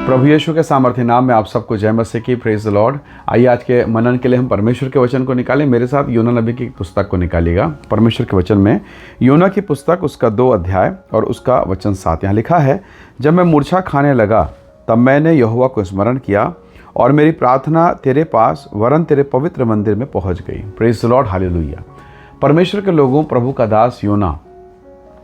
प्रभु यीशु के सामर्थ्य नाम में आप सबको जय मसीह की। Praise the Lord. आइए आज के मनन के लिए हम परमेश्वर के वचन को निकालें। मेरे साथ योना नबी की पुस्तक को निकालिएगा। परमेश्वर के वचन में योना की पुस्तक, उसका 2 अध्याय और उसका वचन 7। यहाँ लिखा है, जब मैं मूर्छा खाने लगा तब मैंने यहोवा को स्मरण किया और मेरी प्रार्थना तेरे पास वरन तेरे पवित्र मंदिर में पहुँच गई। Praise the Lord, hallelujah. परमेश्वर के लोगों, प्रभु का दास योना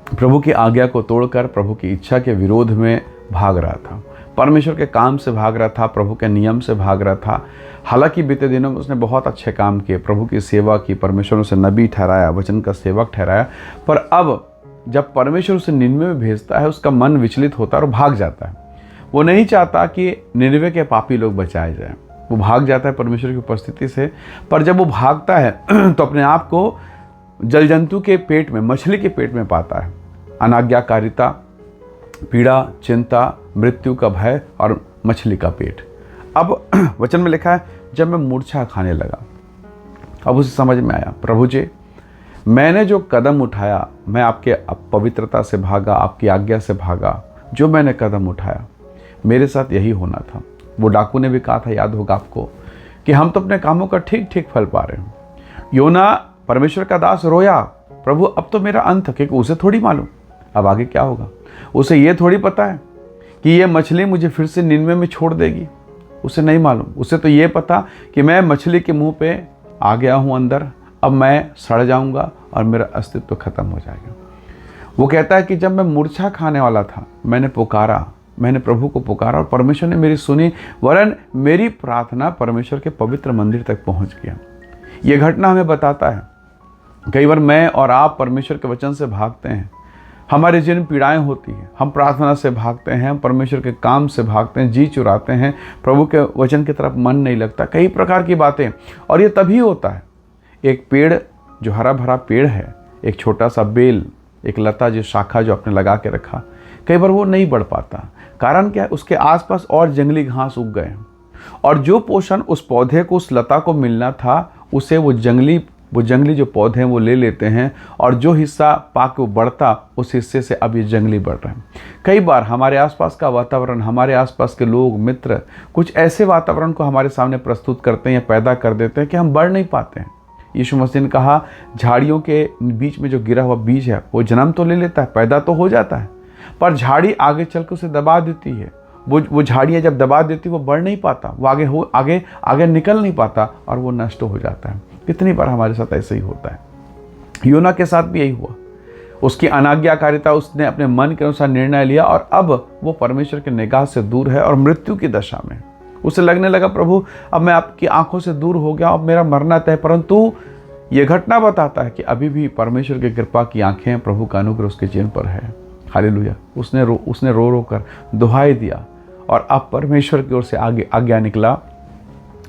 प्रभु की आज्ञा को तोड़कर प्रभु की इच्छा के विरोध में भाग रहा था। परमेश्वर के काम से भाग रहा था, प्रभु के नियम से भाग रहा था। हालांकि बीते दिनों में उसने बहुत अच्छे काम किए, प्रभु की सेवा की, परमेश्वर ने उसे नबी ठहराया, वचन का सेवक ठहराया। पर अब जब परमेश्वर उसे निन्वे में भेजता है, उसका मन विचलित होता है और भाग जाता है। वो नहीं चाहता कि निन्वे के पापी लोग बचाए जाएं। वो भाग जाता है परमेश्वर की उपस्थिति से। पर जब वो भागता है तो अपने आप को जल जंतु के पेट में, मछली के पेट में पाता है। अनाज्ञाकारिता, पीड़ा, चिंता, मृत्यु का भय और मछली का पेट। अब वचन में लिखा है, जब मैं मूर्छा खाने लगा। अब उसे समझ में आया, प्रभु जी मैंने जो कदम उठाया, मैं आपके पवित्रता से भागा, आपकी आज्ञा से भागा। जो मैंने कदम उठाया मेरे साथ यही होना था। वो डाकू ने भी कहा था, याद होगा आपको, कि हम तो अपने कामों का ठीक ठीक फल पा रहे हैं। योना परमेश्वर का दास रोया, प्रभु अब तो मेरा अंत है, क्योंकि उसे थोड़ी मालूम अब आगे क्या होगा। उसे ये थोड़ी पता है कि ये मछली मुझे फिर से निन्वे में छोड़ देगी। उसे नहीं मालूम। उसे तो ये पता कि मैं मछली के मुंह पे आ गया हूँ अंदर, अब मैं सड़ जाऊंगा और मेरा अस्तित्व खत्म हो जाएगा। वो कहता है कि जब मैं मूर्छा खाने वाला था, मैंने पुकारा, मैंने प्रभु को पुकारा और परमेश्वर ने मेरी सुनी, वरन मेरी प्रार्थना परमेश्वर के पवित्र मंदिर तक पहुँच गया। ये घटना हमें बताता है, कई बार मैं और आप परमेश्वर के वचन से भागते हैं। हमारे जिन पीड़ाएं होती हैं, हम प्रार्थना से भागते हैं, हम परमेश्वर के काम से भागते हैं, जी चुराते हैं, प्रभु के वचन की तरफ मन नहीं लगता, कई प्रकार की बातें। और ये तभी होता है, एक पेड़ जो हरा भरा पेड़ है, एक छोटा सा बेल, एक लता जो शाखा जो आपने लगा के रखा, कई बार वो नहीं बढ़ पाता। कारण क्या है? उसके आसपास और जंगली घास उग गए और जो पोषण उस पौधे को, उस लता को मिलना था, उसे वो जंगली जो पौधे हैं वो ले लेते हैं, और जो हिस्सा पाके वो बढ़ता, उस हिस्से से अब ये जंगली बढ़ रहे हैं। कई बार हमारे आसपास का वातावरण, हमारे आसपास के लोग, मित्र कुछ ऐसे वातावरण को हमारे सामने प्रस्तुत करते हैं या पैदा कर देते हैं कि हम बढ़ नहीं पाते हैं। यीशु मसीह ने कहा, झाड़ियों के बीच में जो गिरा हुआ बीज है वो जन्म तो ले लेता है, पैदा तो हो जाता है, पर झाड़ी आगे चल के उसे दबा देती है। वो झाड़ियाँ जब दबा देती वो बढ़ नहीं पाता, वो आगे निकल नहीं पाता और वो नष्ट हो जाता है। कितनी बार हमारे साथ ऐसे ही होता है। योना के साथ भी यही हुआ। उसकी अनाज्ञाकारिता, उसने अपने मन के अनुसार निर्णय लिया और अब वो परमेश्वर के निगाह से दूर है और मृत्यु की दशा में। उसे लगने लगा, प्रभु अब मैं आपकी आंखों से दूर हो गया, अब मेरा मरना तय। परंतु ये घटना बताता है कि अभी भी परमेश्वर की कृपा की आंखें, प्रभु का अनुग्रह उसके चिन्ह पर है। हालेलुया। उसने रो रो कर दुहाई दिया और अब परमेश्वर की ओर से आगे आज्ञा निकला,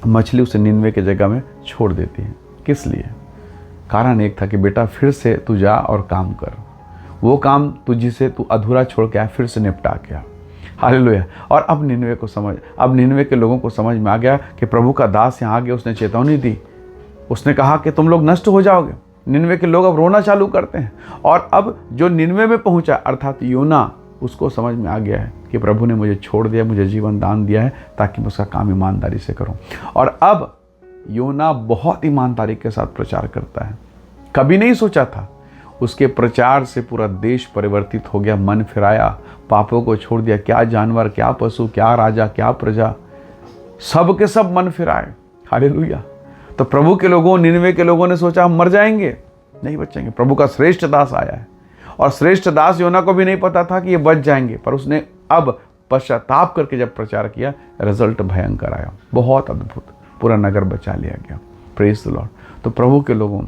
मछली उसे निन्वे के जगह में छोड़ देती है। किस लिए? कारण एक था कि बेटा फिर से तू जा और काम कर, वो काम तुझसे तू अधूरा छोड़ के आया, फिर से निपटा के आ। हालेलुया। और अब निन्वे के लोगों को समझ में आ गया कि प्रभु का दास यहाँ आ गया। उसने चेतावनी दी, उसने कहा कि तुम लोग नष्ट हो जाओगे। निन्वे के लोग अब रोना चालू करते हैं और अब जो निन्वे में पहुंचा, अर्थात योना, उसको समझ में आ गया है कि प्रभु ने मुझे छोड़ दिया, मुझे जीवन दान दिया है ताकि मैं उसका काम ईमानदारी से करूं। और अब योना बहुत ईमानदारी के साथ प्रचार करता है। कभी नहीं सोचा था, उसके प्रचार से पूरा देश परिवर्तित हो गया, मन फिराया, पापों को छोड़ दिया। क्या जानवर, क्या पशु, क्या राजा, क्या प्रजा, सब के सब मन फिराए। हालेलुया। तो प्रभु के लोगों, निन्वे के लोगों ने सोचा हम मर जाएंगे, नहीं बचेंगे। प्रभु का श्रेष्ठ दास आया है और श्रेष्ठ दास योना को भी नहीं पता था कि ये बच जाएंगे, पर उसने अब पश्चाताप करके जब प्रचार किया, रिजल्ट भयंकर आया, बहुत अद्भुत। पूरा नगर बचा लिया गया। Praise the Lord. तो प्रभु के लोगों,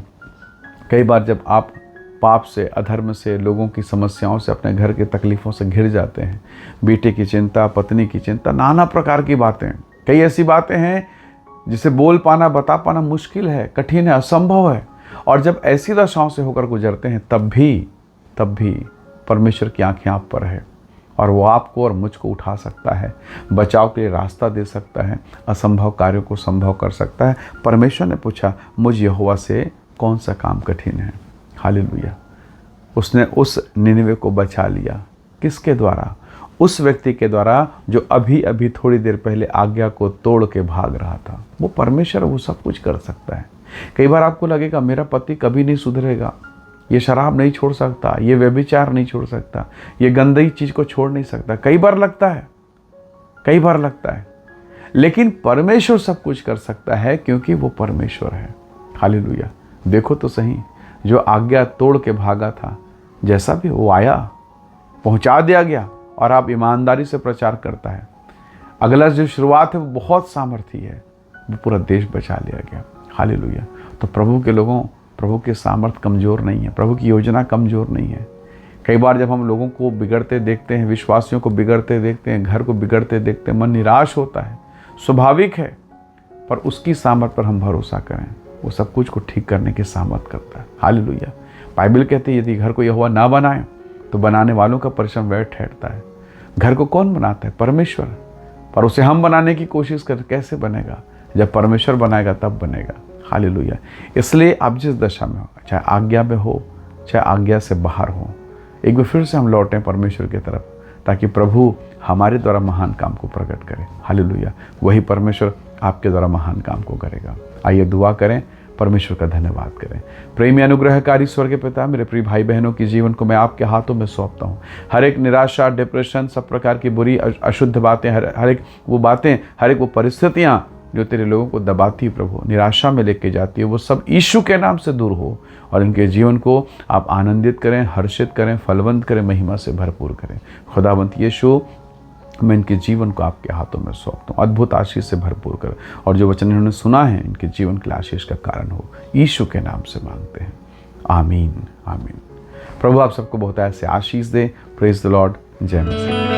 कई बार जब आप पाप से, अधर्म से, लोगों की समस्याओं से, अपने घर की तकलीफ़ों से घिर जाते हैं, बेटे की चिंता, पत्नी की चिंता, नाना प्रकार की बातें, कई ऐसी बातें हैं जिसे बोल पाना, बता पाना मुश्किल है, कठिन है, असंभव है। और जब ऐसी दशाओं से होकर गुजरते हैं, तब भी परमेश्वर की आंखें आप पर है और वो आपको और मुझको उठा सकता है, बचाव के लिए रास्ता दे सकता है, असंभव कार्यों को संभव कर सकता है। परमेश्वर ने पूछा, मुझ यहोवा से कौन सा काम कठिन है? हालेलुया। उसने उस निन्वे को बचा लिया। किसके द्वारा? उस व्यक्ति के द्वारा जो अभी अभी थोड़ी देर पहले आज्ञा को तोड़ के भाग रहा था। वो परमेश्वर, वो सब कुछ कर सकता है। कई बार आपको लगेगा मेरा पति कभी नहीं सुधरेगा, ये शराब नहीं छोड़ सकता, ये व्यभिचार नहीं छोड़ सकता, ये गंदी चीज़ को छोड़ नहीं सकता। कई बार लगता है, लेकिन परमेश्वर सब कुछ कर सकता है क्योंकि वो परमेश्वर है। हालेलुया। देखो तो सही, जो आज्ञा तोड़ के भागा था, जैसा भी वो आया, पहुंचा दिया गया, और आप ईमानदारी से प्रचार करता है। अगला जो शुरुआत है वो बहुत सामर्थी है, वो पूरा देश बचा लिया गया। हालेलुया। तो प्रभु के लोगों, प्रभु के सामर्थ कमज़ोर नहीं है, प्रभु की योजना कमज़ोर नहीं है। कई बार जब हम लोगों को बिगड़ते देखते हैं, विश्वासियों को बिगड़ते देखते हैं, घर को बिगड़ते देखते हैं, मन निराश होता है, स्वाभाविक है। पर उसकी सामर्थ पर हम भरोसा करें, वो सब कुछ को ठीक करने की सामर्थ करता है। हालेलुया। बाइबल कहती है यदि घर को यहोवा ना बनाए तो बनाने वालों का परिश्रम व्यर्थ ठहरता है। घर को कौन बनाता है? परमेश्वर। पर उसे हम बनाने की कोशिश कर, कैसे बनेगा? जब परमेश्वर बनाएगा तब बनेगा। हालेलुया। इसलिए आप जिस दशा में हो, चाहे आज्ञा में हो, चाहे आज्ञा से बाहर हो, एक बार फिर से हम लौटें परमेश्वर की तरफ, ताकि प्रभु हमारे द्वारा महान काम को प्रकट करे। हालेलुया। वही परमेश्वर आपके द्वारा महान काम को करेगा। आइए दुआ करें, परमेश्वर का धन्यवाद करें। प्रेमी अनुग्रहकारी स्वर्गीय पिता, मेरे प्रिय भाई बहनों की जीवन को मैं आपके हाथों में सौंपता हूँ। हर एक निराशा, डिप्रेशन, सब प्रकार की बुरी अशुद्ध बातें, हर एक वो बातें, हर एक वो परिस्थितियाँ जो तेरे लोगों को दबाती प्रभु, निराशा में लेके जाती है, वो सब यीशु के नाम से दूर हो और इनके जीवन को आप आनंदित करें, हर्षित करें, फलवंत करें, महिमा से भरपूर करें। खुदावंत यीशु, मैं इनके जीवन को आपके हाथों में सौंपता हूँ। अद्भुत आशीष से भरपूर कर, और जो वचन इन्होंने सुना है इनके जीवन के लिए आशीष का कारण हो। यीशु के नाम से मांगते हैं, आमीन आमीन। प्रभु आप सबको बहुत ऐसे आशीष दे। Praise the Lord. जय मसीह।